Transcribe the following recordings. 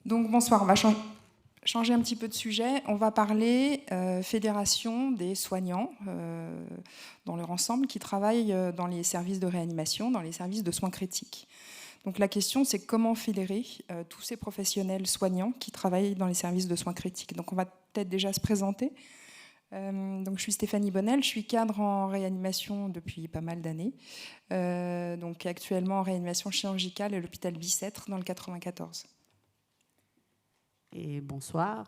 Donc bonsoir, on va changer un petit peu de sujet. On va parler fédération des soignants dans leur ensemble qui travaillent dans les services de réanimation, dans les services de soins critiques. Donc la question, c'est comment fédérer tous ces professionnels soignants qui travaillent dans les services de soins critiques. Donc on va peut-être déjà se présenter. Donc je suis Stéphanie Bonnel, je suis cadre en réanimation depuis pas mal d'années. Donc actuellement en réanimation chirurgicale à l'hôpital Bicêtre dans le 94. Et bonsoir,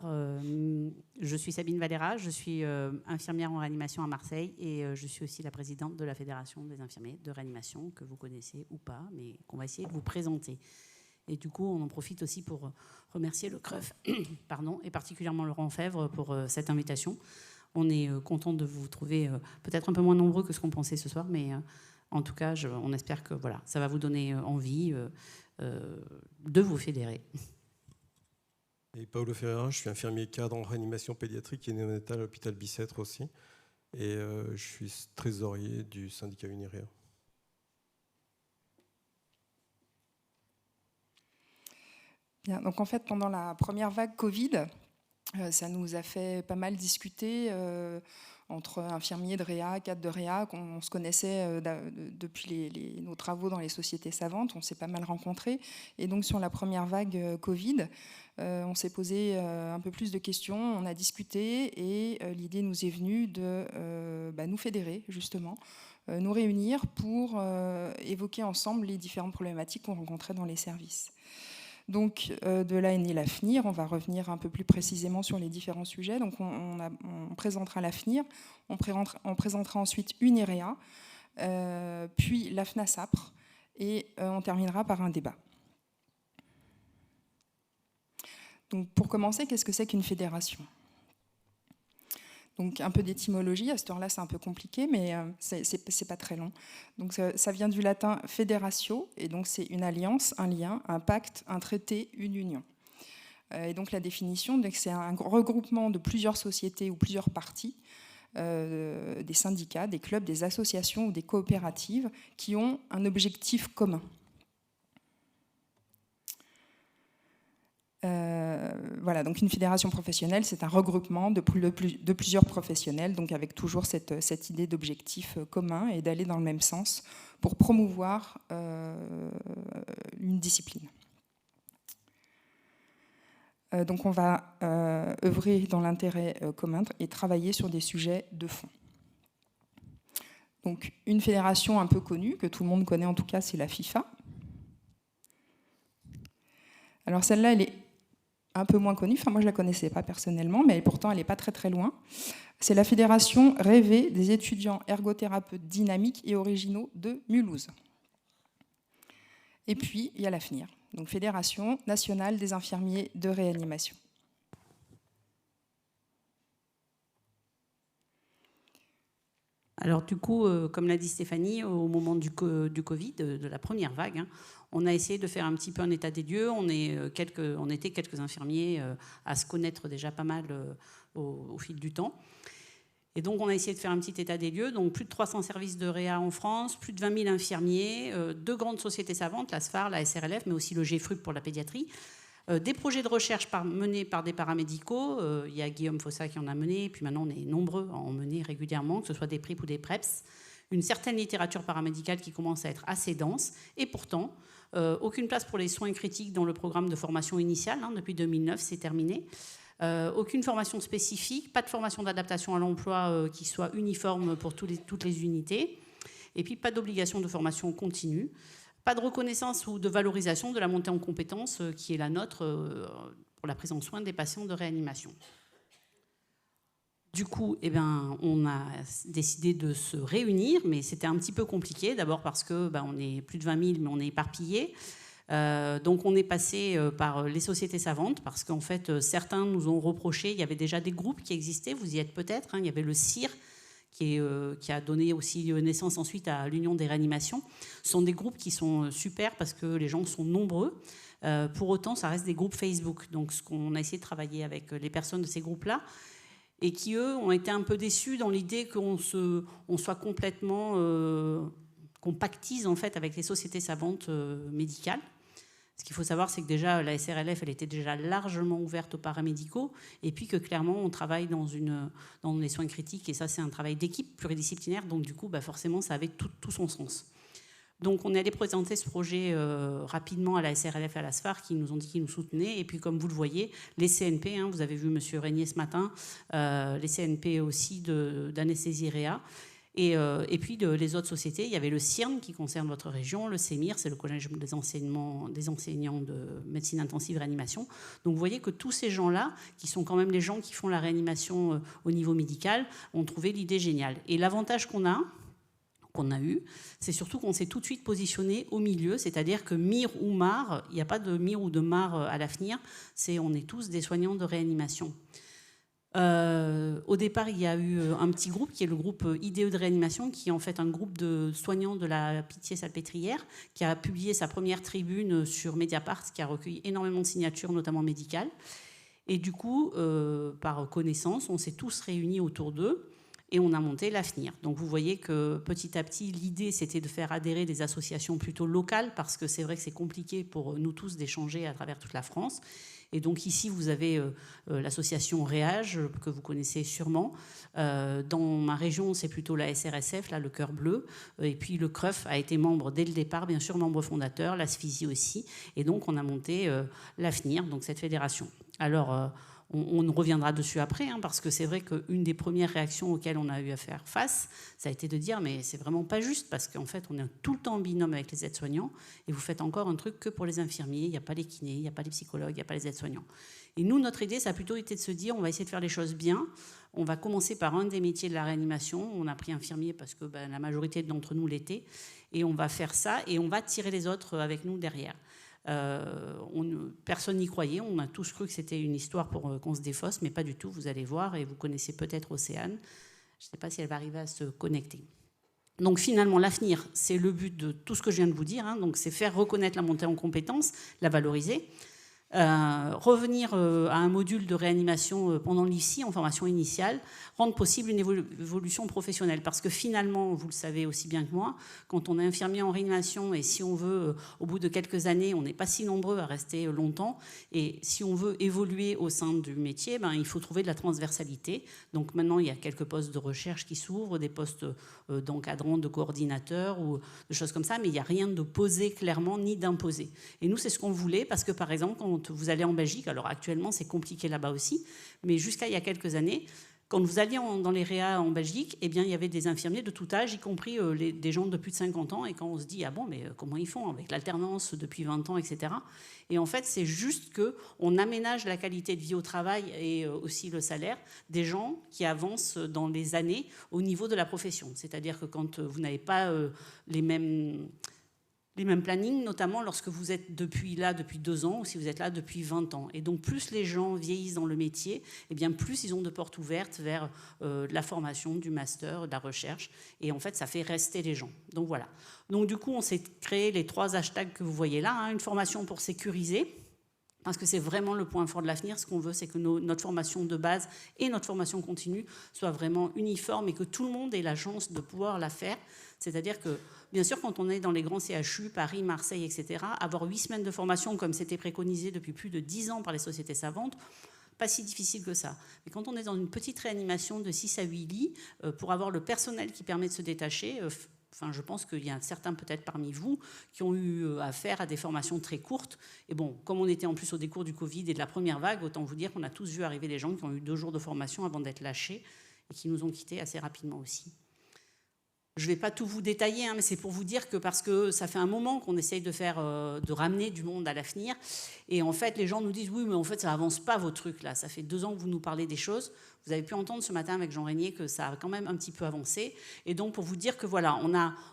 je suis Sabine Valera, je suis infirmière en réanimation à Marseille et je suis aussi la présidente de la Fédération des infirmiers de réanimation, que vous connaissez ou pas, mais qu'on va essayer de vous présenter. Et du coup, on en profite aussi pour remercier le CREF pardon, et particulièrement Laurent Fèvre pour cette invitation. On est content de vous trouver peut-être un peu moins nombreux que ce qu'on pensait ce soir, mais en tout cas, on espère que voilà, ça va vous donner envie de vous fédérer. Et Paolo Ferreira, je suis infirmier cadre en réanimation pédiatrique et néonatale à l'hôpital Bicêtre aussi. Et je suis trésorier du syndicat Unirea. Bien, donc en fait, pendant la première vague Covid, ça nous a fait pas mal discuter entre infirmiers de réa, cadres de réa, qu'on se connaissait depuis nos travaux dans les sociétés savantes, on s'est pas mal rencontrés. Et donc sur la première vague Covid, on s'est posé un peu plus de questions, on a discuté et l'idée nous est venue de nous fédérer justement, nous réunir pour évoquer ensemble les différentes problématiques qu'on rencontrait dans les services. Donc de là est né l'AFNIR, on va revenir un peu plus précisément sur les différents sujets. Donc on présentera l'AFNIR, on présentera ensuite Unirea, puis l'AFNASAPR et on terminera par un débat. Donc pour commencer, qu'est-ce que c'est qu'une fédération ? Donc un peu d'étymologie, à cette heure-là c'est un peu compliqué, mais c'est pas très long. Donc ça vient du latin fédératio, et donc c'est une alliance, un lien, un pacte, un traité, une union. Et donc la définition, c'est un regroupement de plusieurs sociétés ou plusieurs parties, des syndicats, des clubs, des associations ou des coopératives qui ont un objectif commun. Voilà, donc une fédération professionnelle, c'est un regroupement de plusieurs professionnels, donc avec toujours cette idée d'objectif commun et d'aller dans le même sens pour promouvoir une discipline. Donc on va œuvrer dans l'intérêt commun et travailler sur des sujets de fond. Donc une fédération un peu connue, que tout le monde connaît en tout cas, c'est la FIFA. Alors celle-là, elle est un peu moins connue, enfin moi je ne la connaissais pas personnellement, mais pourtant elle n'est pas très très loin. C'est la fédération rêvée des étudiants ergothérapeutes dynamiques et originaux de Mulhouse. Et puis il y a l'AFNIR, donc Fédération nationale des infirmiers de réanimation. Alors du coup, comme l'a dit Stéphanie, au moment du Covid, de la première vague, on a essayé de faire un petit peu un état des lieux. On était quelques infirmiers à se connaître déjà pas mal au fil du temps. Et donc on a essayé de faire un petit état des lieux. Donc plus de 300 services de réa en France, plus de 20 000 infirmiers, 2 grandes sociétés savantes, la SFAR, la SRLF, mais aussi le GFRUP pour la pédiatrie. Des projets de recherche menés par des paramédicaux. Il y a Guillaume Fossa qui en a mené, puis maintenant on est nombreux à en mener régulièrement, que ce soit des PRIP ou des PREPS. Une certaine littérature paramédicale qui commence à être assez dense, et pourtant, aucune place pour les soins critiques dans le programme de formation initiale. Depuis 2009, c'est terminé. Aucune formation spécifique, pas de formation d'adaptation à l'emploi qui soit uniforme pour toutes les unités, et puis pas d'obligation de formation continue. Pas de reconnaissance ou de valorisation de la montée en compétences qui est la nôtre pour la prise en soin des patients de réanimation. Du coup, on a décidé de se réunir, mais c'était un petit peu compliqué. D'abord parce que on est plus de 20 000, mais on est éparpillés. Donc on est passé par les sociétés savantes, parce qu'en fait, certains nous ont reproché, il y avait déjà des groupes qui existaient, vous y êtes peut-être, il y avait le CIR, qui a donné aussi naissance ensuite à l'Union des réanimations. Ce sont des groupes qui sont super parce que les gens sont nombreux. Pour autant, ça reste des groupes Facebook. Donc, ce qu'on a essayé de travailler avec les personnes de ces groupes-là, et qui, eux, ont été un peu déçus dans l'idée qu'on soit complètement... qu'on pactise, en fait, avec les sociétés savantes médicales. Ce qu'il faut savoir, c'est que déjà, la SRLF, elle était déjà largement ouverte aux paramédicaux, et puis que clairement, on travaille dans les soins critiques, et ça, c'est un travail d'équipe pluridisciplinaire, donc du coup, forcément, ça avait tout son sens. Donc, on est allé présenter ce projet rapidement à la SRLF et à la SFAR, qui nous ont dit qu'ils nous soutenaient, et puis, comme vous le voyez, les CNP, vous avez vu M. Régnier ce matin, les CNP aussi d'anesthésie réa, et puis les autres sociétés, il y avait le CIRN qui concerne votre région, le CEMIR, c'est le collège des enseignants de médecine intensive et réanimation. Donc vous voyez que tous ces gens-là, qui sont quand même les gens qui font la réanimation au niveau médical, ont trouvé l'idée géniale. Et l'avantage qu'on a eu, c'est surtout qu'on s'est tout de suite positionné au milieu, c'est-à-dire que MIR ou MAR, il n'y a pas de MIR ou de MAR à l'avenir, on est tous des soignants de réanimation. Au départ, il y a eu un petit groupe qui est le groupe IDE de réanimation, qui est en fait un groupe de soignants de la Pitié-Salpêtrière, qui a publié sa première tribune sur Mediapart, qui a recueilli énormément de signatures, notamment médicales. Et du coup, par connaissance, on s'est tous réunis autour d'eux et on a monté l'AFNIR. Donc vous voyez que petit à petit, l'idée, c'était de faire adhérer des associations plutôt locales, parce que c'est vrai que c'est compliqué pour nous tous d'échanger à travers toute la France. Et donc ici, vous avez l'association Réage, que vous connaissez sûrement. Dans ma région, c'est plutôt la SRSF, là, le Cœur Bleu. Et puis le CREF a été membre dès le départ, bien sûr, membre fondateur, l'ASPHYSIE aussi. Et donc, on a monté l'AFNIR, donc cette fédération. Alors, on reviendra dessus après, parce que c'est vrai qu'une des premières réactions auxquelles on a eu à faire face, ça a été de dire mais c'est vraiment pas juste, parce qu'en fait on est tout le temps en binôme avec les aides-soignants et vous faites encore un truc que pour les infirmiers, il n'y a pas les kinés, il n'y a pas les psychologues, il n'y a pas les aides-soignants. Et nous, notre idée, ça a plutôt été de se dire on va essayer de faire les choses bien, on va commencer par un des métiers de la réanimation, on a pris infirmier parce que la majorité d'entre nous l'était, et on va faire ça et on va tirer les autres avec nous derrière. Personne n'y croyait, on a tous cru que c'était une histoire pour qu'on se défausse, mais pas du tout, vous allez voir, et vous connaissez peut-être Océane, je ne sais pas si elle va arriver à se connecter. Donc finalement, l'AFNIR, c'est le but de tout ce que je viens de vous dire, donc c'est faire reconnaître la montée en compétences, la valoriser, revenir à un module de réanimation pendant l'IFSI en formation initiale, rendre possible une évolution professionnelle. Parce que finalement, vous le savez aussi bien que moi, quand on est infirmier en réanimation et si on veut, au bout de quelques années, on n'est pas si nombreux à rester longtemps, et si on veut évoluer au sein du métier, il faut trouver de la transversalité. Donc maintenant, il y a quelques postes de recherche qui s'ouvrent, des postes d'encadrant, de coordinateur ou de choses comme ça, mais il n'y a rien de posé clairement ni d'imposé. Et nous, c'est ce qu'on voulait, parce que par exemple, quand vous allez en Belgique, alors actuellement c'est compliqué là-bas aussi, mais jusqu'à il y a quelques années, quand vous alliez dans les réa en Belgique, eh bien, il y avait des infirmiers de tout âge, y compris des gens de plus de 50 ans, et quand on se dit, ah bon, mais comment ils font avec l'alternance depuis 20 ans, etc. Et en fait, c'est juste qu'on aménage la qualité de vie au travail et aussi le salaire des gens qui avancent dans les années au niveau de la profession. C'est-à-dire que quand vous n'avez pas les mêmes plannings, notamment lorsque vous êtes depuis 2 ans ou si vous êtes là depuis 20 ans. Et donc, plus les gens vieillissent dans le métier, et bien plus ils ont de portes ouvertes vers la formation, du master, de la recherche. Et en fait, ça fait rester les gens. Donc, voilà. Donc, du coup, on s'est créé les 3 hashtags que vous voyez là. Une formation pour sécuriser, parce que c'est vraiment le point fort de l'AFNIR. Ce qu'on veut, c'est que notre formation de base et notre formation continue soient vraiment uniformes et que tout le monde ait la chance de pouvoir la faire. C'est-à-dire que, bien sûr, quand on est dans les grands CHU, Paris, Marseille, etc., avoir 8 semaines de formation, comme c'était préconisé depuis plus de 10 ans par les sociétés savantes, pas si difficile que ça. Mais quand on est dans une petite réanimation de 6 à 8 lits, pour avoir le personnel qui permet de se détacher, je pense qu'il y a certains peut-être parmi vous qui ont eu affaire à des formations très courtes. Et bon, comme on était en plus au décours du Covid et de la première vague, autant vous dire qu'on a tous vu arriver des gens qui ont eu 2 jours de formation avant d'être lâchés et qui nous ont quittés assez rapidement aussi. Je ne vais pas tout vous détailler, mais c'est pour vous dire que parce que ça fait un moment qu'on essaye de ramener du monde à l'AFNIR. Et en fait, les gens nous disent « Oui, mais en fait, ça n'avance pas vos trucs là. Ça fait 2 ans que vous nous parlez des choses. » Vous avez pu entendre ce matin avec Jean Régnier que ça a quand même un petit peu avancé. Et donc, pour vous dire que voilà,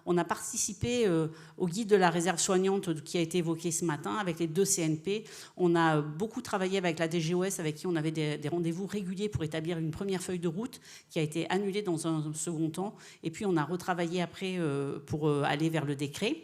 on a participé au guide de la réserve soignante qui a été évoqué ce matin avec les 2 CNP. On a beaucoup travaillé avec la DGOS, avec qui on avait des rendez-vous réguliers pour établir une première feuille de route qui a été annulée dans un second temps. Et puis, on a retravaillé après pour aller vers le décret.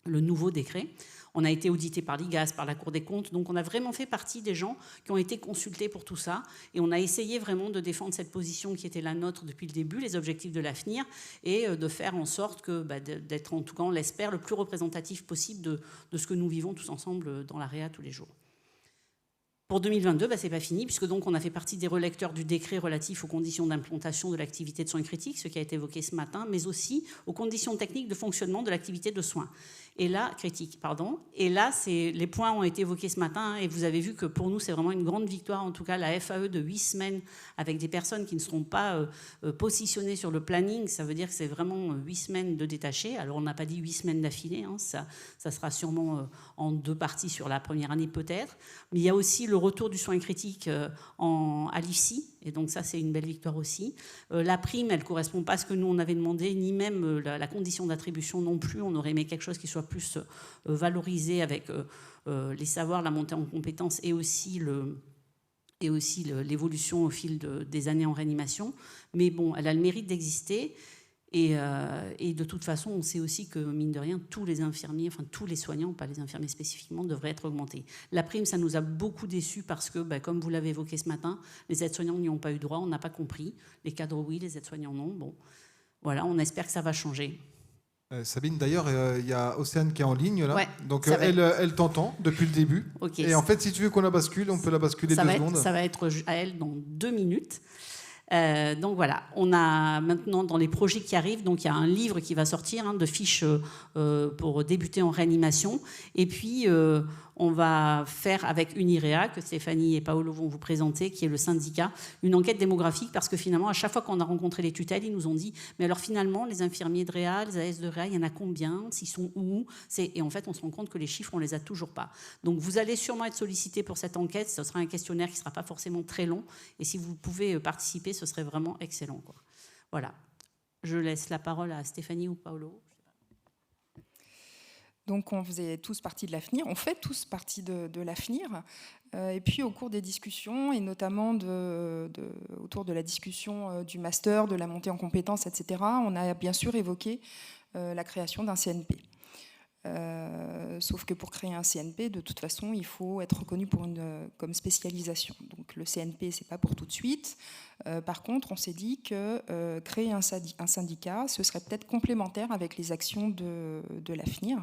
le nouveau décret. On a été audité par l'IGAS, par la Cour des comptes, donc on a vraiment fait partie des gens qui ont été consultés pour tout ça, et on a essayé vraiment de défendre cette position qui était la nôtre depuis le début, les objectifs de l'avenir, et de faire en sorte que, d'être en tout cas, on l'espère, le plus représentatif possible de ce que nous vivons tous ensemble dans la réa tous les jours. Pour 2022, c'est pas fini, puisque donc on a fait partie des relecteurs du décret relatif aux conditions d'implantation de l'activité de soins critiques, ce qui a été évoqué ce matin, mais aussi aux conditions techniques de fonctionnement de l'activité de soins. Et là, les points ont été évoqués ce matin, et vous avez vu que pour nous, c'est vraiment une grande victoire, en tout cas la FAE de 8 semaines, avec des personnes qui ne seront pas positionnées sur le planning. Ça veut dire que c'est vraiment 8 semaines de détachés. Alors, on n'a pas dit 8 semaines d'affilée, hein, ça sera sûrement en 2 parties sur la première année peut-être. Mais il y a aussi le retour du soin critique à l'IFSI, et donc ça, c'est une belle victoire aussi. La prime, elle ne correspond pas à ce que nous, on avait demandé, ni même la condition d'attribution non plus. On aurait aimé quelque chose qui soit plus valorisé avec les savoirs, la montée en compétences et aussi l'évolution au fil des années en réanimation. Mais bon, elle a le mérite d'exister. Et de toute façon, on sait aussi que, mine de rien, tous les infirmiers, enfin tous les soignants, pas les infirmiers spécifiquement, devraient être augmentés. La prime, ça nous a beaucoup déçus parce que, comme vous l'avez évoqué ce matin, les aides-soignants n'y ont pas eu droit, on n'a pas compris. Les cadres, oui, les aides-soignants, non. Bon, voilà, on espère que ça va changer. Sabine, d'ailleurs, il y a Océane qui est en ligne, là. Ouais, donc, elle t'entend depuis le début. Okay. Et en fait, si tu veux qu'on la bascule, on peut la basculer 2 secondes. Ça va être à elle dans 2 minutes. Donc voilà, on a maintenant dans les projets qui arrivent, donc il y a un livre qui va sortir de fiches pour débuter en réanimation, et puis on va faire avec Unirea, que Stéphanie et Paolo vont vous présenter, qui est le syndicat, une enquête démographique, parce que finalement, à chaque fois qu'on a rencontré les tutelles, ils nous ont dit, mais alors finalement, les infirmiers de réa, les AS de réa, il y en a combien, s'ils sont où? Et en fait, on se rend compte que les chiffres, on les a toujours pas. Donc vous allez sûrement être sollicité pour cette enquête, ce sera un questionnaire qui ne sera pas forcément très long, et si vous pouvez participer, ce serait vraiment excellent, quoi. Voilà. Je laisse la parole à Stéphanie ou Paolo. Donc on faisait tous partie de l'AFNIR, on fait tous partie de l'AFNIR. Et puis au cours des discussions, et notamment autour de la discussion du master, de la montée en compétences, etc., on a bien sûr évoqué la création d'un CNP. Sauf que pour créer un CNP, de toute façon, il faut être reconnu comme spécialisation. Donc le CNP, c'est pas pour tout de suite. Par contre, on s'est dit que créer un syndicat, ce serait peut-être complémentaire avec les actions de l'AFNIR,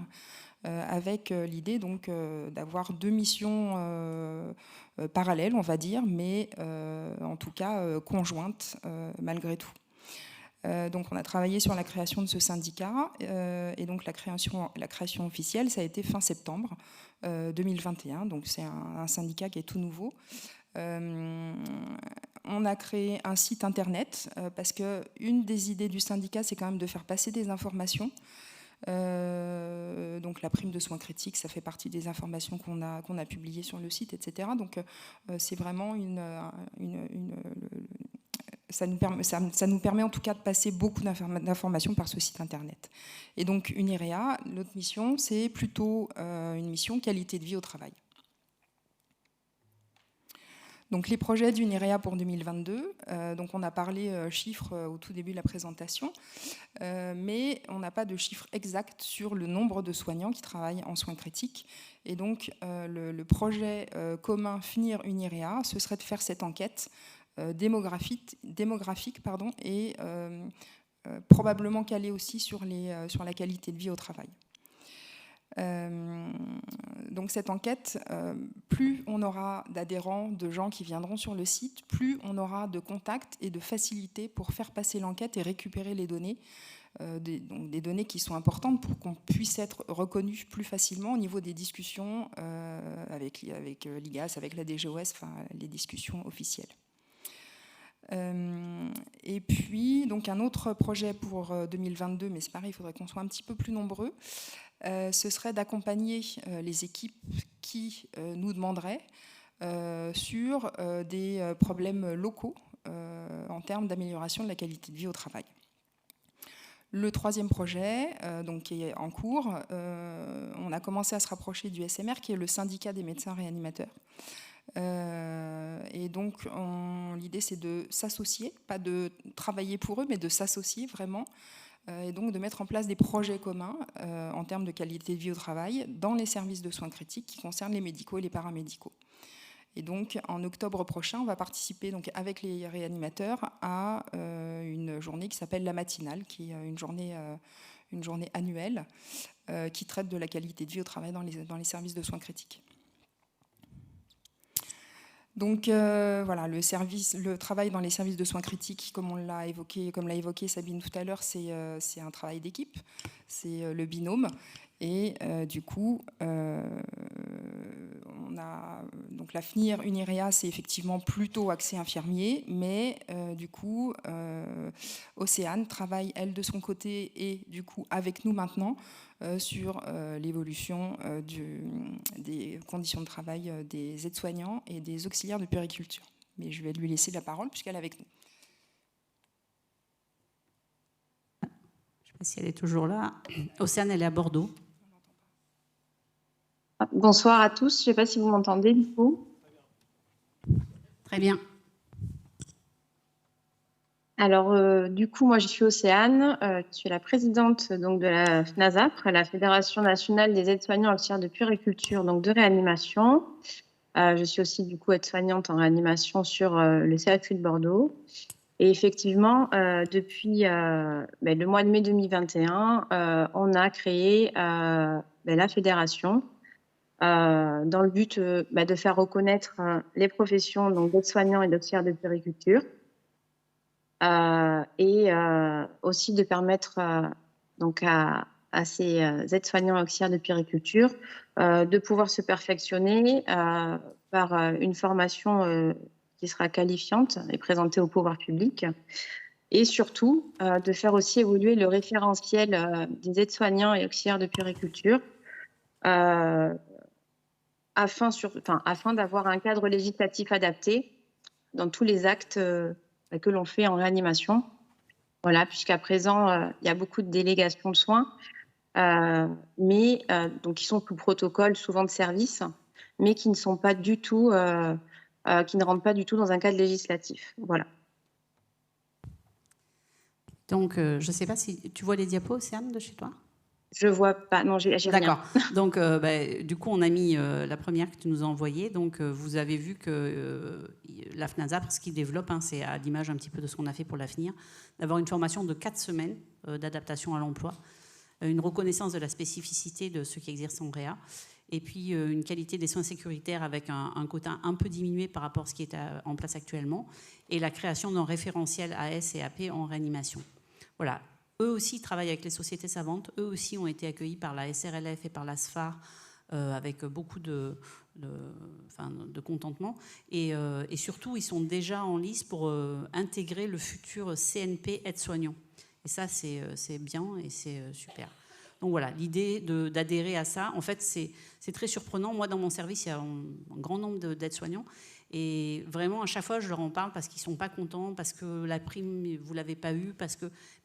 avec l'idée donc d'avoir 2 missions parallèles, on va dire, mais en tout cas conjointes malgré tout. Donc on a travaillé sur la création de ce syndicat et donc la création officielle, ça a été fin septembre 2021, donc c'est un syndicat qui est tout nouveau. On a créé un site internet parce qu'une des idées du syndicat, c'est quand même de faire passer des informations. Donc la prime de soins critiques, ça fait partie des informations qu'on a publiées sur le site, etc. Donc c'est vraiment ça nous permet en tout cas de passer beaucoup d'informations par ce site internet. Et donc Unirea, notre mission, c'est plutôt une mission qualité de vie au travail. Donc les projets d'Unirea pour 2022, donc on a parlé chiffres au tout début de la présentation, mais on n'a pas de chiffres exacts sur le nombre de soignants qui travaillent en soins critiques. Et donc le projet commun FNIR-Unirea, ce serait de faire cette enquête démographique et probablement calée aussi sur la qualité de vie au travail. Donc cette enquête, plus on aura d'adhérents, de gens qui viendront sur le site, plus on aura de contacts et de facilité pour faire passer l'enquête et récupérer les données, donc des données qui sont importantes pour qu'on puisse être reconnu plus facilement au niveau des discussions avec l'IGAS, avec la DGOS, enfin les discussions officielles. Et puis donc un autre projet pour 2022, mais c'est pareil, il faudrait qu'on soit un petit peu plus nombreux. Ce serait d'accompagner les équipes qui nous demanderaient sur des problèmes locaux en termes d'amélioration de la qualité de vie au travail. Le 3e projet, donc, qui est en cours, on a commencé à se rapprocher du SMR, qui est le syndicat des médecins réanimateurs. Et donc l'idée c'est de s'associer, pas de travailler pour eux, mais de s'associer vraiment et donc de mettre en place des projets communs en termes de qualité de vie au travail dans les services de soins critiques qui concernent les médicaux et les paramédicaux. Et donc, en octobre prochain, on va participer donc, avec les réanimateurs à une journée qui s'appelle la matinale, qui est une journée annuelle qui traite de la qualité de vie au travail dans les services de soins critiques. Donc voilà, le travail dans les services de soins critiques, comme l'a évoqué Sabine tout à l'heure, c'est un travail d'équipe, c'est le binôme. Et du coup, on a donc l'AFNIR Unirea, c'est effectivement plutôt axé infirmier, mais du coup, Océane travaille elle de son côté et du coup avec nous maintenant sur l'évolution des conditions de travail des aides-soignants et des auxiliaires de puériculture. Mais je vais lui laisser la parole puisqu'elle est avec nous. Je ne sais pas si elle est toujours là. Océane, elle est à Bordeaux. Bonsoir à tous, je ne sais pas si vous m'entendez du coup. Très bien. Alors, du coup, moi je suis Océane, je suis la présidente donc, de la FNASAPR, la Fédération nationale des aides-soignants auxiliaires de puériculture, donc de réanimation. Je suis aussi du coup aide-soignante en réanimation sur le CHU de Bordeaux. Et effectivement, depuis le mois de mai 2021, on a créé la fédération dans le but de faire reconnaître les professions d'aide-soignants et d'auxiliaires de puériculture et aussi de permettre donc à ces aides-soignants et auxiliaires de puériculture de pouvoir se perfectionner par une formation qui sera qualifiante et présentée au pouvoir public et surtout de faire aussi évoluer le référentiel des aides-soignants et auxiliaires de puériculture afin d'avoir un cadre législatif adapté dans tous les actes que l'on fait en réanimation. Voilà, puisqu'à présent, il y a beaucoup de délégations de soins, mais qui sont sous protocole, souvent de service, mais qui ne sont pas du tout, qui ne rentrent pas du tout dans un cadre législatif. Voilà. Donc, je ne sais pas si tu vois les diapos, Océane, de chez toi ? Je vois pas, non, j'ai rien. D'accord. Donc, du coup, on a mis la première que tu nous as envoyée. Donc, vous avez vu que la FNASAPR, ce qu'il développe, c'est à l'image un petit peu de ce qu'on a fait pour l'AFNIR, d'avoir une formation de 4 semaines d'adaptation à l'emploi, une reconnaissance de la spécificité de ceux qui exercent en réa, et puis une qualité des soins sécuritaires avec un quota un peu diminué par rapport à ce qui est en place actuellement, et la création d'un référentiel AS et AP en réanimation. Voilà. Eux aussi travaillent avec les sociétés savantes. Eux aussi ont été accueillis par la SRLF et par la SFAR avec beaucoup de contentement. Et surtout, ils sont déjà en lice pour intégrer le futur CNP aide-soignant. Et ça, c'est bien et c'est super. Donc voilà, l'idée d'adhérer à ça, en fait, c'est très surprenant. Moi, dans mon service, il y a un grand nombre d'aides-soignants. Et vraiment, à chaque fois, je leur en parle parce qu'ils ne sont pas contents, parce que la prime, vous ne l'avez pas eue,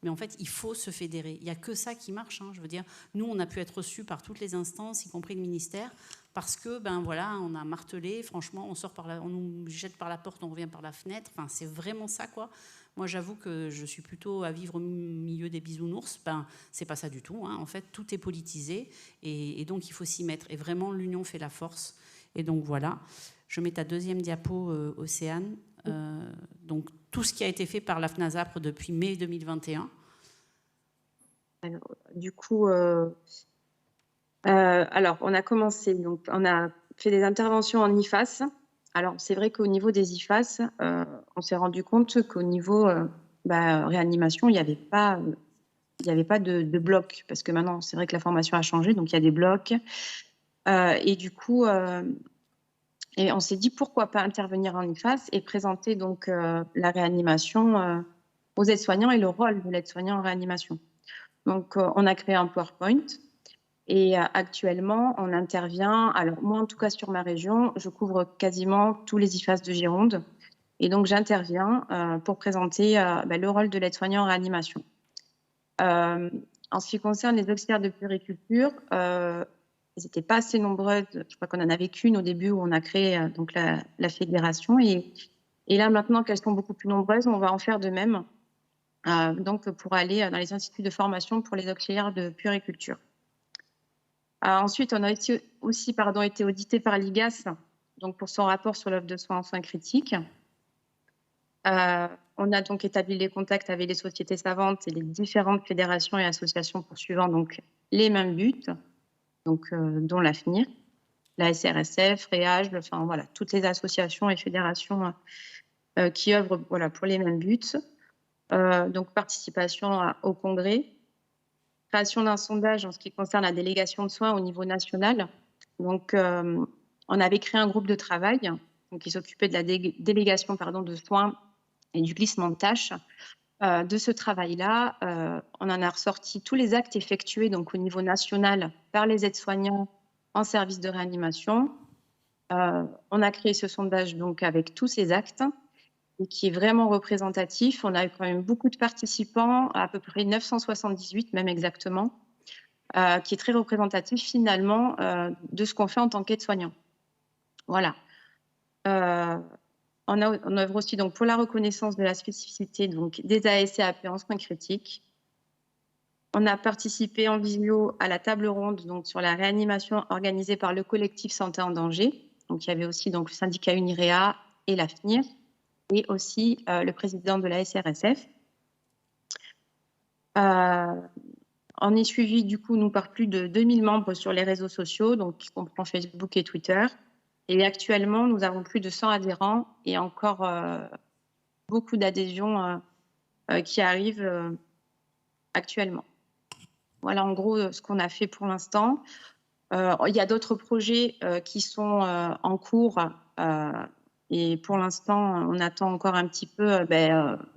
mais en fait, il faut se fédérer. Il n'y a que ça qui marche. Je veux dire, nous, on a pu être reçus par toutes les instances, y compris le ministère, parce que, on a martelé. Franchement, on nous jette par la porte, on revient par la fenêtre. Enfin, c'est vraiment ça, quoi. Moi, j'avoue que je suis plutôt à vivre au milieu des bisounours. C'est pas ça du tout. En fait, tout est politisé et donc il faut s'y mettre. Et vraiment, l'union fait la force. Et donc voilà. Je mets ta deuxième diapo, Océane. Donc tout ce qui a été fait par la FNASAPR depuis mai 2021. Alors, du coup, on a commencé. Donc, on a fait des interventions en IFAS. Alors, c'est vrai qu'au niveau des IFAS, on s'est rendu compte qu'au niveau réanimation, il n'y avait pas de bloc. Parce que maintenant, c'est vrai que la formation a changé, donc il y a des blocs. Et du coup, et on s'est dit pourquoi pas intervenir en IFAS et présenter donc la réanimation aux aides-soignants et le rôle de l'aide-soignant en réanimation. Donc, on a créé un PowerPoint. Et actuellement, on intervient, alors moi en tout cas sur ma région, je couvre quasiment tous les IFAS de Gironde. Et donc j'interviens pour présenter le rôle de l'aide-soignant en réanimation. En ce qui concerne les auxiliaires de puériculture, ils n'étaient pas assez nombreux. Je crois qu'on en avait qu'une au début où on a créé donc la fédération. Et là maintenant qu'elles sont beaucoup plus nombreuses, on va en faire de même. donc pour aller dans les instituts de formation pour les auxiliaires de puériculture. Ensuite, on a aussi été audité par l'IGAS, donc pour son rapport sur l'offre de soins en soins critiques. On a donc établi les contacts avec les sociétés savantes et les différentes fédérations et associations poursuivant donc les mêmes buts, donc dont l'AFNIR, la SRSF, REAGE, enfin voilà, toutes les associations et fédérations qui œuvrent pour les mêmes buts. Donc participation au congrès, création d'un sondage en ce qui concerne la délégation de soins au niveau national. Donc on avait créé un groupe de travail qui s'occupait de la délégation de soins et du glissement de tâches. De ce travail-là, on en a ressorti tous les actes effectués donc, au niveau national par les aides-soignants en service de réanimation. On a créé ce sondage donc, avec tous ces actes et qui est vraiment représentatif. On a eu quand même beaucoup de participants, à peu près 978 même exactement, qui est très représentatif finalement de ce qu'on fait en tant qu'aide-soignant. Voilà. On œuvre aussi donc, pour la reconnaissance de la spécificité donc, des ASCAP en soins critiques. On a participé en visio à la table ronde donc, sur la réanimation organisée par le collectif Santé en danger. Donc, il y avait aussi donc, le syndicat UNIREA et l'AFNIR, et aussi le président de la SRSF. On est suivi du coup, nous, par plus de 2000 membres sur les réseaux sociaux, donc qui comprend Facebook et Twitter. Et actuellement, nous avons plus de 100 adhérents et encore beaucoup d'adhésions qui arrivent actuellement. Voilà en gros ce qu'on a fait pour l'instant. Il y a d'autres projets qui sont en cours et pour l'instant, on attend encore un petit peu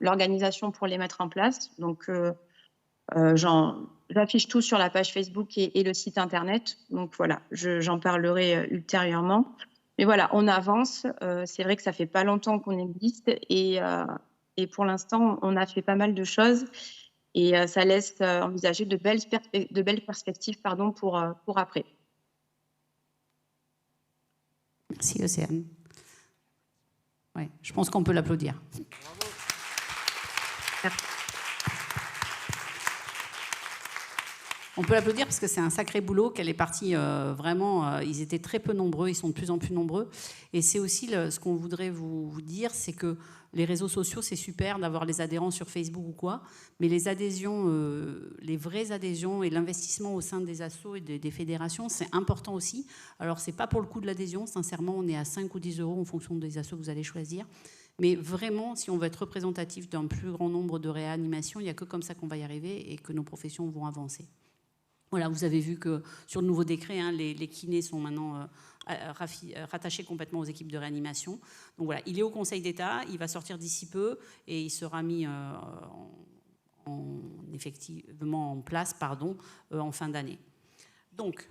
l'organisation pour les mettre en place. Donc, j'affiche tout sur la page Facebook et le site internet. Donc voilà, j'en parlerai ultérieurement. Mais voilà, on avance. C'est vrai que ça fait pas longtemps qu'on existe et pour l'instant, on a fait pas mal de choses et ça laisse envisager de belles perspectives pour après. Merci Océane. Ouais, je pense qu'on peut l'applaudir. Bravo. On peut l'applaudir parce que c'est un sacré boulot qu'elle est partie vraiment. Ils étaient très peu nombreux, ils sont de plus en plus nombreux. Et c'est aussi ce qu'on voudrait vous dire, c'est que les réseaux sociaux, c'est super d'avoir les adhérents sur Facebook ou quoi, mais les adhésions, les vraies adhésions et l'investissement au sein des assos et des fédérations, c'est important aussi. Alors, c'est pas pour le coût de l'adhésion, sincèrement, on est à 5 ou 10 euros en fonction des assos que vous allez choisir. Mais vraiment, si on veut être représentatif d'un plus grand nombre de réanimations, il n'y a que comme ça qu'on va y arriver et que nos professions vont avancer. Voilà, vous avez vu que sur le nouveau décret, les kinés sont maintenant rattachés complètement aux équipes de réanimation. Donc voilà, il est au Conseil d'État, il va sortir d'ici peu et il sera mis effectivement en place en fin d'année. Donc,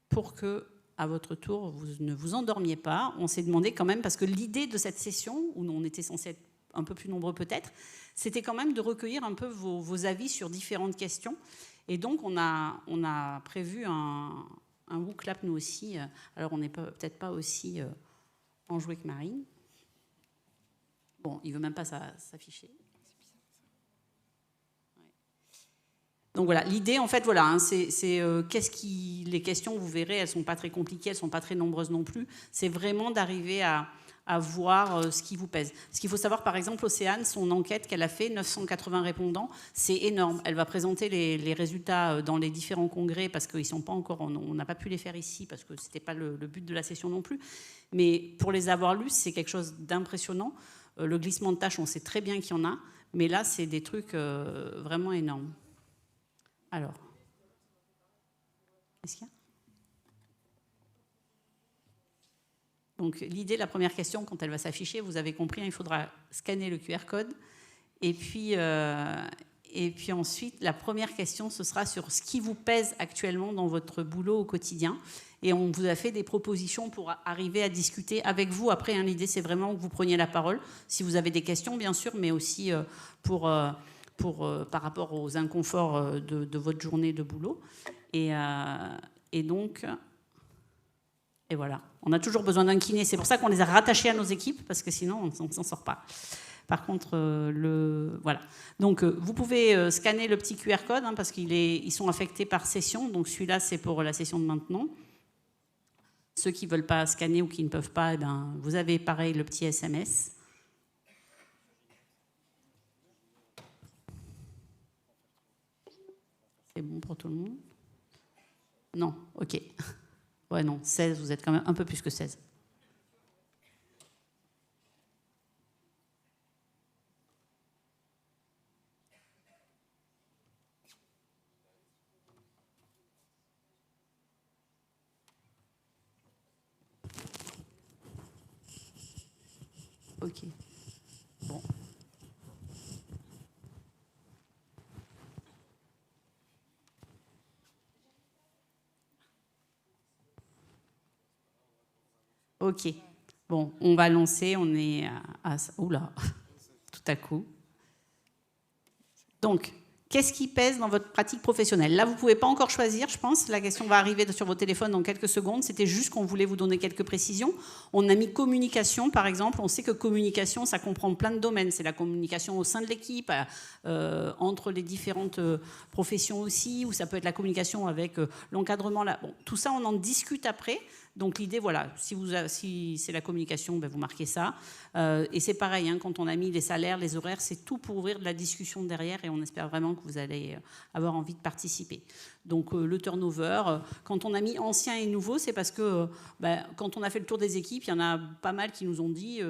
pour que, à votre tour, vous ne vous endormiez pas, on s'est demandé quand même, parce que l'idée de cette session, où on était censé être un peu plus nombreux peut-être, c'était quand même de recueillir un peu vos avis sur différentes questions. Et donc, on a prévu un WooClap, nous aussi. Alors, on n'est peut-être pas aussi enjoué que Marine. Bon, il ne veut même pas s'afficher. Donc voilà, l'idée, en fait, voilà, c'est les questions, vous verrez, elles ne sont pas très compliquées, elles ne sont pas très nombreuses non plus. C'est vraiment d'arriver à voir ce qui vous pèse. Ce qu'il faut savoir, par exemple, Océane, son enquête qu'elle a fait, 980 répondants, c'est énorme. Elle va présenter les résultats dans les différents congrès parce qu'ils sont pas encore, on n'a pas pu les faire ici parce que c'était pas le but de la session non plus. Mais pour les avoir lus, c'est quelque chose d'impressionnant. Le glissement de tâches, on sait très bien qu'il y en a, mais là, c'est des trucs vraiment énormes. Alors, qu'est-ce qu'il y a ? Donc l'idée, la première question, quand elle va s'afficher, vous avez compris, il faudra scanner le QR code. Et puis ensuite, la première question, ce sera sur ce qui vous pèse actuellement dans votre boulot au quotidien. Et on vous a fait des propositions pour arriver à discuter avec vous. Après, l'idée, c'est vraiment que vous preniez la parole, si vous avez des questions, bien sûr, mais aussi par rapport aux inconforts de votre journée de boulot. Et donc... Et voilà, on a toujours besoin d'un kiné. C'est pour ça qu'on les a rattachés à nos équipes, parce que sinon, on ne s'en sort pas. Par contre, voilà. Donc, vous pouvez scanner le petit QR code hein, parce qu'ils sont affectés par session. Donc, celui-là, c'est pour la session de maintenant. Ceux qui ne veulent pas scanner ou qui ne peuvent pas, eh bien, vous avez pareil le petit SMS. C'est bon pour tout le monde? Non, ok. Ouais, non, 16, vous êtes quand même un peu plus que 16. Ok. Bon. Ok. Bon, on va lancer. On est à oula, tout à coup. Donc, qu'est-ce qui pèse dans votre pratique professionnelle? Là, vous ne pouvez pas encore choisir, je pense. La question va arriver sur vos téléphones dans quelques secondes. C'était juste qu'on voulait vous donner quelques précisions. On a mis communication, par exemple. On sait que communication, ça comprend plein de domaines. C'est la communication au sein de l'équipe, entre les différentes professions aussi, ou ça peut être la communication avec l'encadrement. Bon, tout ça, on en discute après. Donc l'idée, voilà, si c'est la communication, ben vous marquez ça. Et c'est pareil, hein, quand on a mis les salaires, les horaires, c'est tout pour ouvrir de la discussion derrière et on espère vraiment que vous allez avoir envie de participer. Donc le turnover, quand on a mis anciens et nouveaux, c'est parce que quand on a fait le tour des équipes, il y en a pas mal qui nous ont dit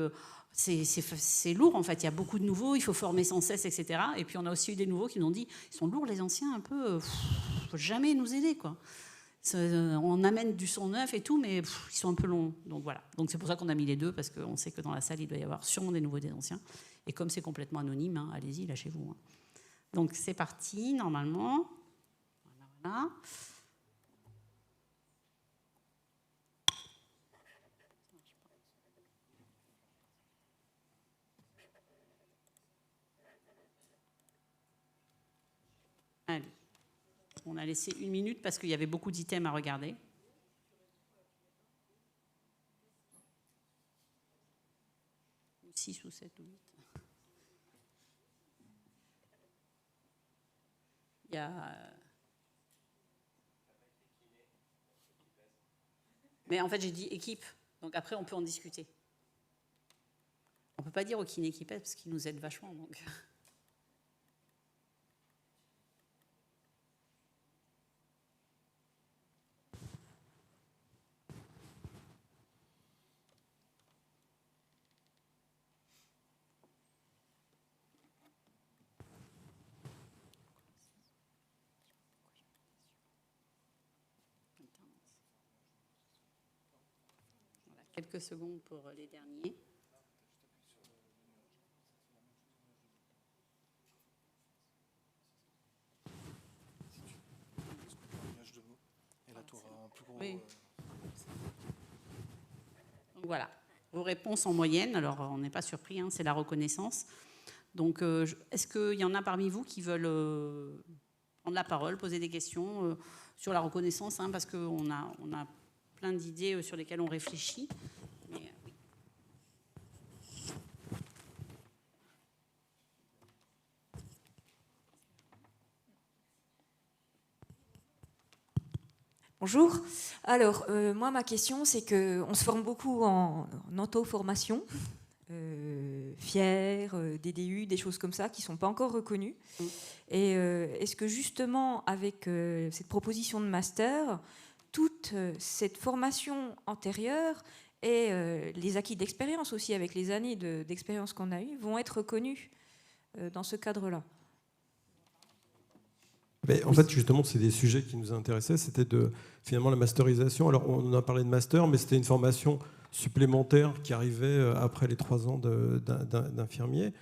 c'est lourd en fait, il y a beaucoup de nouveaux, il faut former sans cesse, etc. Et puis on a aussi eu des nouveaux qui nous ont dit ils sont lourds les anciens un peu, faut jamais nous aider quoi. On amène du son neuf et tout, mais ils sont un peu longs. Donc voilà. Donc c'est pour ça qu'on a mis les deux, parce qu'on sait que dans la salle, il doit y avoir sûrement des nouveaux et des anciens. Et comme c'est complètement anonyme, hein, allez-y, lâchez-vous. Hein. Donc c'est parti, normalement. Voilà. Allez. On a laissé 1 minute parce qu'il y avait beaucoup d'items à regarder. Ou 6 ou 7 ou 8. Il y a... Mais en fait, j'ai dit équipe. Donc après, on peut en discuter. On ne peut pas dire au kiné qui pèse parce qu'il nous aide vachement. Donc... Quelques secondes pour les derniers. Oui. Donc voilà, vos réponses en moyenne, alors on n'est pas surpris, hein, c'est la reconnaissance. Donc est-ce qu'il y en a parmi vous qui veulent prendre la parole, poser des questions sur la reconnaissance, hein, parce qu'on a plein d'idées sur lesquelles on réfléchit. Mais, oui. Bonjour. Alors, moi, ma question, c'est qu'on se forme beaucoup en auto-formation, FIER, DDU, des choses comme ça, qui ne sont pas encore reconnues. Et est-ce que justement, avec cette proposition de master, toute cette formation antérieure et les acquis d'expérience aussi, avec les années d'expérience qu'on a eues, vont être reconnus dans ce cadre-là? En fait, justement, c'est des sujets qui nous intéressaient. C'était finalement la masterisation. Alors, on a parlé de master, mais c'était une formation supplémentaire qui arrivait après les 3 ans d'infirmier.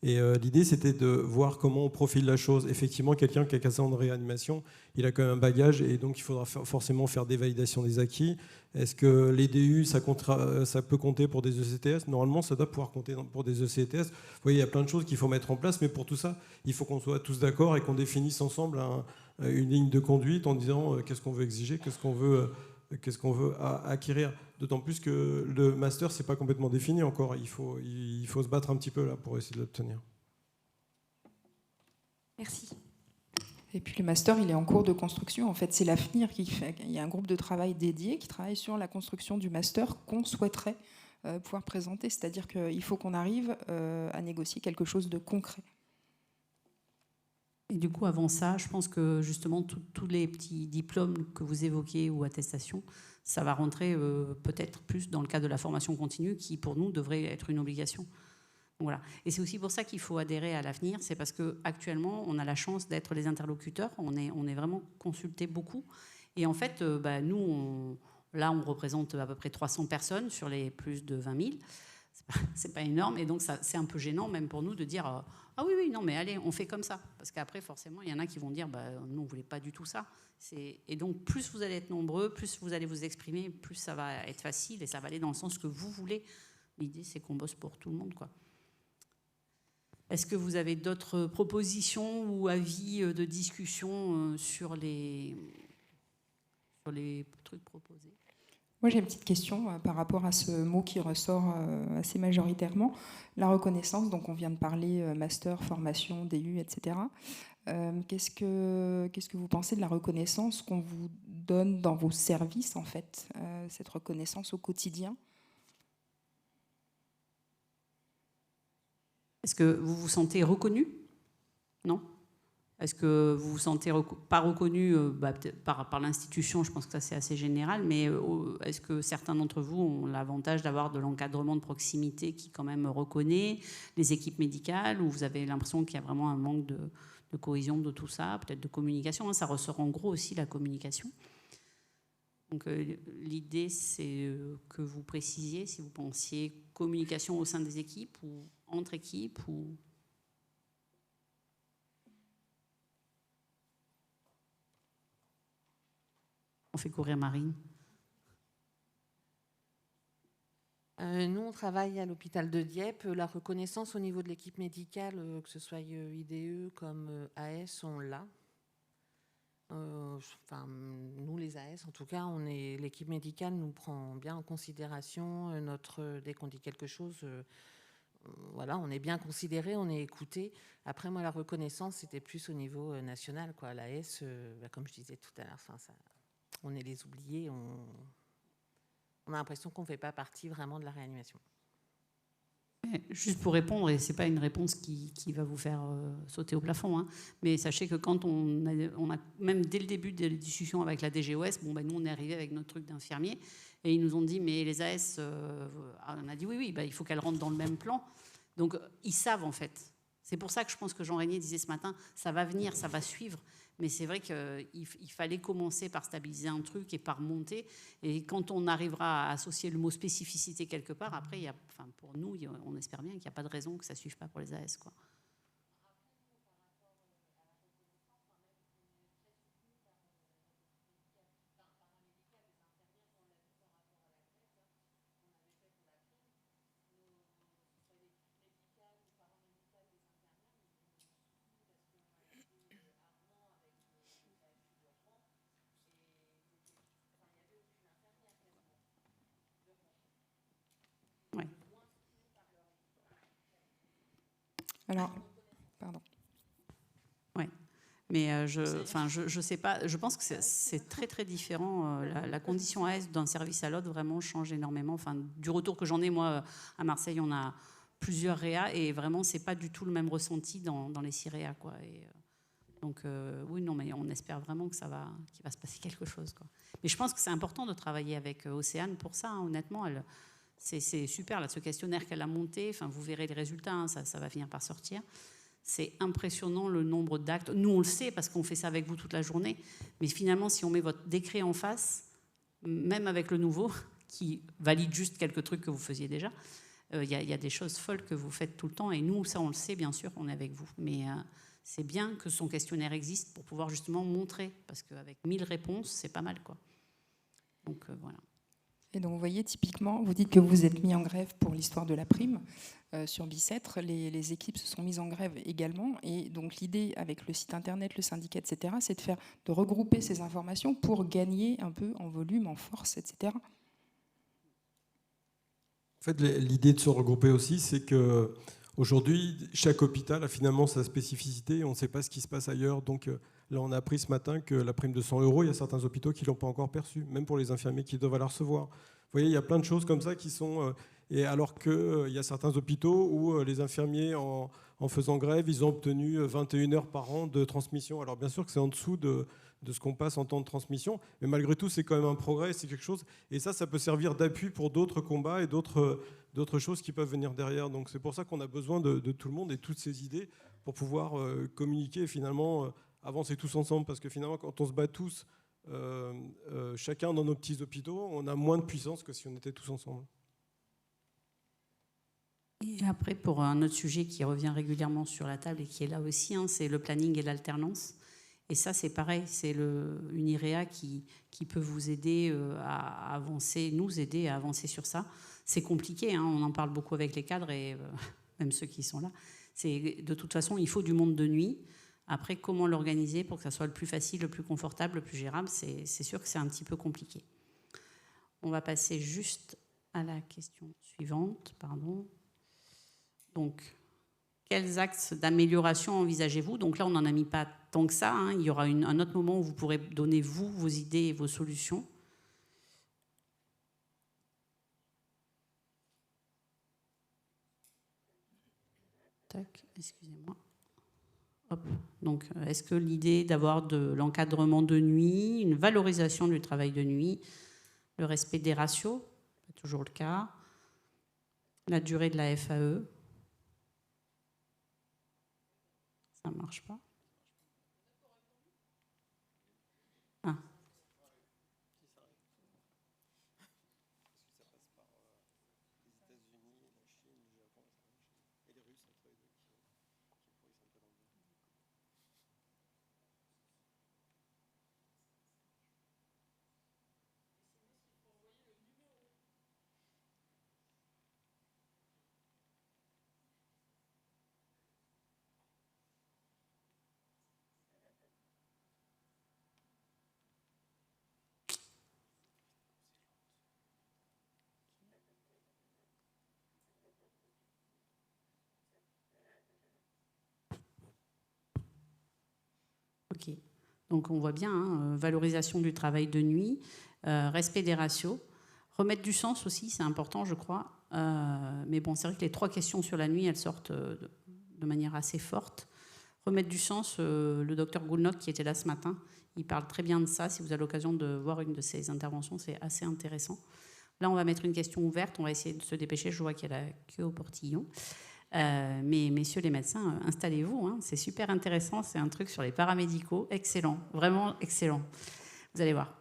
Et l'idée, c'était de voir comment on profile la chose. Effectivement, quelqu'un qui a 15 ans de réanimation, il a quand même un bagage et donc il faudra forcément faire des validations des acquis. Est-ce que les DU, ça peut compter pour des ECTS? Normalement, ça doit pouvoir compter pour des ECTS. Vous voyez, il y a plein de choses qu'il faut mettre en place, mais pour tout ça, il faut qu'on soit tous d'accord et qu'on définisse ensemble une ligne de conduite en disant qu'est-ce qu'on veut exiger, qu'est-ce qu'on veut qu'est-ce qu'on veut acquérir. D'autant plus que le master, c'est pas complètement défini encore. Il faut se battre un petit peu là pour essayer de l'obtenir. Merci. Et puis le master, il est en cours de construction. En fait, c'est l'AFNIR qui fait. Il y a un groupe de travail dédié qui travaille sur la construction du master qu'on souhaiterait pouvoir présenter. C'est-à-dire qu'il faut qu'on arrive à négocier quelque chose de concret. Et du coup, avant ça, je pense que justement, tous les petits diplômes que vous évoquez ou attestations, ça va rentrer peut-être plus dans le cadre de la formation continue qui, pour nous, devrait être une obligation. Voilà. Et c'est aussi pour ça qu'il faut adhérer à l'AFNIR, c'est parce qu'actuellement, on a la chance d'être les interlocuteurs, on est vraiment consultés beaucoup. Et en fait, nous, on représente à peu près 300 personnes sur les plus de 20 000. C'est pas énorme, et donc c'est un peu gênant même pour nous de dire ah oui, non, mais allez, on fait comme ça. Parce qu'après, forcément, il y en a qui vont dire nous, on ne voulait pas du tout ça. Et donc, plus vous allez être nombreux, plus vous allez vous exprimer, plus ça va être facile et ça va aller dans le sens que vous voulez. L'idée, c'est qu'on bosse pour tout le monde, quoi. Est-ce que vous avez d'autres propositions ou avis de discussion sur les trucs proposés ? Moi, j'ai une petite question par rapport à ce mot qui ressort assez majoritairement. La reconnaissance, donc on vient de parler master, formation, DU, etc. Qu'est-ce que vous pensez de la reconnaissance qu'on vous donne dans vos services, en fait, cette reconnaissance au quotidien ? Est-ce que vous vous sentez reconnu ? Non ? Est-ce que vous vous sentez pas reconnu peut-être par l'institution ? Je pense que ça, c'est assez général. Mais est-ce que certains d'entre vous ont l'avantage d'avoir de l'encadrement de proximité qui, quand même, reconnaît les équipes médicales, ou vous avez l'impression qu'il y a vraiment un manque de cohésion de tout ça, peut-être de communication, hein, ça ressort en gros aussi, la communication. Donc l'idée, c'est que vous précisiez si vous pensiez communication au sein des équipes ou entre équipes ou... On fait courir Marine. Nous, on travaille à l'hôpital de Dieppe. La reconnaissance au niveau de l'équipe médicale, que ce soit IDE comme AS, on l'a. Nous, les AS, en tout cas, l'équipe médicale nous prend bien en considération. Dès qu'on dit quelque chose, voilà, on est bien considéré, on est écouté. Après, moi, la reconnaissance, c'était plus au niveau national, quoi. L'AS, comme je disais tout à l'heure, on est les oubliés, on a l'impression qu'on ne fait pas partie vraiment de la réanimation. Juste pour répondre, et ce n'est pas une réponse qui va vous faire sauter au plafond, hein, mais sachez que quand on a, même dès le début des discussions avec la DGOS, nous on est arrivé avec notre truc d'infirmier, et ils nous ont dit, mais les AS, on a dit oui, il faut qu'elles rentrent dans le même plan. Donc ils savent en fait. C'est pour ça que je pense que Jean Régnier disait ce matin, ça va venir, ça va suivre. Mais c'est vrai qu'il fallait commencer par stabiliser un truc et par monter. Et quand on arrivera à associer le mot spécificité quelque part, après, pour nous, on espère bien qu'il n'y a pas de raison que ça ne suive pas pour les AS, quoi. Alors, pardon. Oui, mais je sais pas. Je pense que c'est très très différent. La condition AS d'un service à l'autre vraiment change énormément. Du retour que j'en ai moi à Marseille, on a plusieurs réas et vraiment c'est pas du tout le même ressenti dans les 6 réas, quoi. Donc oui, non, mais on espère vraiment qu'il va se passer quelque chose, quoi. Mais je pense que c'est important de travailler avec Océane pour ça, hein, honnêtement. C'est super, là, ce questionnaire qu'elle a monté. Vous verrez les résultats, hein, ça va finir par sortir. C'est impressionnant le nombre d'actes. Nous, on le sait parce qu'on fait ça avec vous toute la journée. Mais finalement, si on met votre décret en face, même avec le nouveau, qui valide juste quelques trucs que vous faisiez déjà, il y a des choses folles que vous faites tout le temps. Et nous, ça, on le sait, bien sûr, on est avec vous. Mais c'est bien que son questionnaire existe pour pouvoir justement montrer. Parce qu'avec 1000 réponses, c'est pas mal, quoi. Donc, voilà. Et donc, vous voyez, typiquement, vous dites que vous êtes mis en grève pour l'histoire de la prime. Sur Bicêtre, les équipes se sont mises en grève également. Et donc, l'idée avec le site internet, le syndicat, etc., c'est de regrouper ces informations pour gagner un peu en volume, en force, etc. En fait, l'idée de se regrouper aussi, c'est que aujourd'hui, chaque hôpital a finalement sa spécificité. On ne sait pas ce qui se passe ailleurs. Donc là, on a appris ce matin que la prime de 100 €, il y a certains hôpitaux qui ne l'ont pas encore perçue, même pour les infirmiers qui doivent la recevoir. Vous voyez, il y a plein de choses comme ça qui sont... et alors qu'il y a certains hôpitaux où les infirmiers, en faisant grève, ils ont obtenu 21 heures par an de transmission. Alors bien sûr que c'est en dessous de ce qu'on passe en temps de transmission, mais malgré tout, c'est quand même un progrès, c'est quelque chose. Et ça peut servir d'appui pour d'autres combats et d'autres choses qui peuvent venir derrière. Donc c'est pour ça qu'on a besoin de tout le monde et toutes ces idées pour pouvoir communiquer et finalement avancer tous ensemble. Parce que finalement, quand on se bat tous, chacun dans nos petits hôpitaux, on a moins de puissance que si on était tous ensemble. Et après, pour un autre sujet qui revient régulièrement sur la table et qui est là aussi, c'est le planning et l'alternance. Et ça, c'est pareil, c'est une IREA qui peut vous aider à avancer, nous aider à avancer sur ça. C'est compliqué, on en parle beaucoup avec les cadres et même ceux qui sont là. De toute façon, il faut du monde de nuit. Après, comment l'organiser pour que ça soit le plus facile, le plus confortable, le plus gérable, c'est sûr que c'est un petit peu compliqué. On va passer juste à la question suivante, pardon. Donc, quels axes d'amélioration envisagez-vous? Donc là, on n'en a mis pas tant que ça. Il y aura un autre moment où vous pourrez donner, vous, vos idées et vos solutions. Tac, excusez-moi. Hop. Donc, est-ce que l'idée d'avoir de l'encadrement de nuit, une valorisation du travail de nuit, le respect des ratios, c'est toujours le cas, la durée de la FAE, ça ne marche pas. Ah. Ok. Donc on voit bien, valorisation du travail de nuit, respect des ratios, remettre du sens aussi, c'est important, je crois. Mais bon, c'est vrai que les 3 questions sur la nuit, elles sortent de manière assez forte. Remettre du sens, le docteur Goulnock qui était là ce matin, il parle très bien de ça. Si vous avez l'occasion de voir une de ses interventions, c'est assez intéressant. Là, on va mettre une question ouverte, on va essayer de se dépêcher, je vois qu'il y a la queue au portillon. Mais messieurs les médecins, installez-vous, c'est super intéressant, c'est un truc sur les paramédicaux, excellent, vraiment excellent, vous allez voir.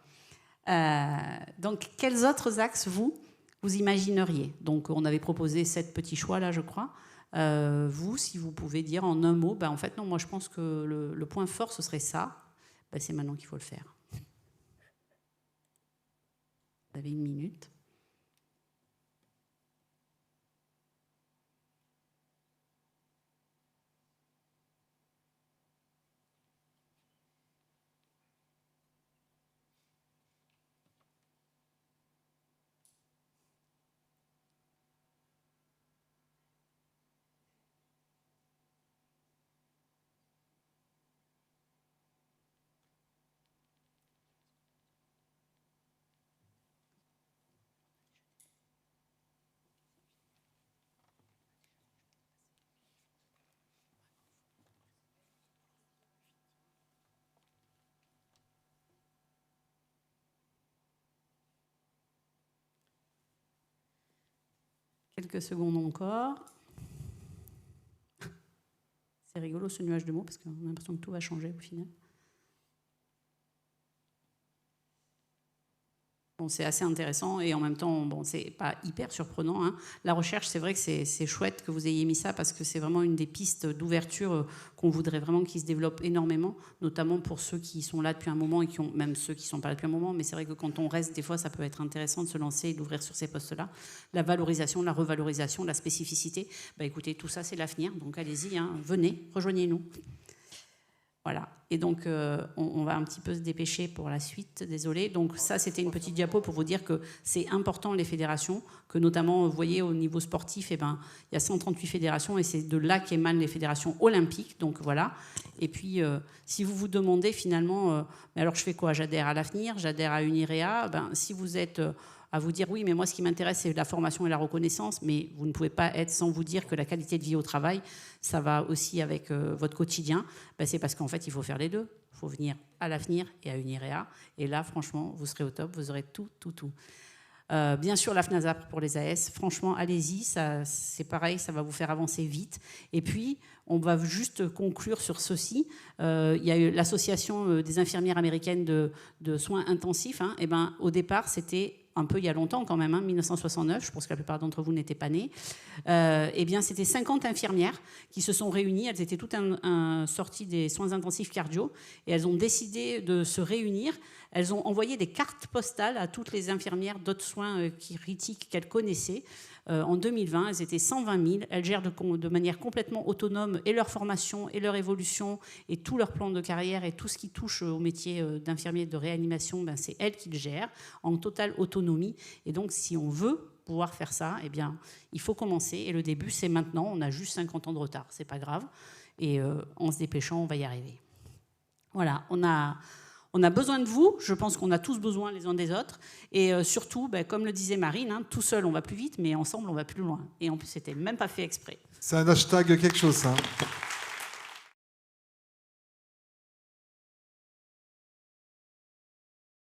Donc, quels autres axes vous imagineriez? Donc, on avait proposé 7 petits choix là, je crois. Vous, si vous pouvez dire en un mot, en fait, non, moi je pense que le point fort, ce serait ça. C'est maintenant qu'il faut le faire. Vous avez 1 minute. Quelques secondes encore. C'est rigolo ce nuage de mots parce qu'on a l'impression que tout va changer au final. Bon, Bon, c'est assez intéressant et en même temps, bon, c'est pas hyper surprenant, hein. La recherche, c'est vrai que c'est chouette que vous ayez mis ça parce que c'est vraiment une des pistes d'ouverture qu'on voudrait vraiment qu'il se développe énormément, notamment pour ceux qui sont là depuis un moment et même ceux qui ne sont pas là depuis un moment. Mais c'est vrai que quand on reste, des fois, ça peut être intéressant de se lancer et d'ouvrir sur ces postes-là. La valorisation, la revalorisation, la spécificité, bah, écoutez, tout ça, c'est l'avenir. Donc allez-y, hein, venez, rejoignez-nous. Voilà, et donc on va un petit peu se dépêcher pour la suite, désolé. Donc ça, c'était une petite diapo pour vous dire que c'est important les fédérations, que notamment, vous voyez, au niveau sportif, il y a 138 fédérations et c'est de là qu'émanent les fédérations olympiques, donc voilà. Et puis, si vous vous demandez finalement, mais alors je fais quoi? J'adhère à l'Avenir, j'adhère à Unirea, si vous êtes... à vous dire oui, mais moi ce qui m'intéresse c'est la formation et la reconnaissance, mais vous ne pouvez pas être sans vous dire que la qualité de vie au travail, ça va aussi avec votre quotidien, c'est parce qu'en fait il faut faire les deux, il faut venir à l'Avenir et à Unirea, et là franchement vous serez au top, vous aurez tout. Bien sûr la FNASAP pour les AS, franchement allez-y, c'est pareil, ça va vous faire avancer vite. Et puis on va juste conclure sur ceci, il y a eu l'association des infirmières américaines de soins intensifs, hein, au départ c'était un peu il y a longtemps quand même, 1969, je pense que la plupart d'entre vous n'étaient pas nés, c'était 50 infirmières qui se sont réunies, elles étaient toutes sorties des soins intensifs cardio, et elles ont décidé de se réunir, elles ont envoyé des cartes postales à toutes les infirmières d'autres soins critiques qu'elles connaissaient. En 2020, elles étaient 120 000, elles gèrent de manière complètement autonome et leur formation et leur évolution et tout leur plan de carrière et tout ce qui touche au métier d'infirmier de réanimation, c'est elles qui le gèrent en totale autonomie. Et donc, si on veut pouvoir faire ça, il faut commencer. Et le début, c'est maintenant. On a juste 50 ans de retard, c'est pas grave. Et en se dépêchant, on va y arriver. Voilà, on a besoin de vous, je pense qu'on a tous besoin les uns des autres, et surtout, comme le disait Marine, tout seul on va plus vite, mais ensemble on va plus loin. Et en plus, c'était même pas fait exprès. C'est un hashtag quelque chose, ça.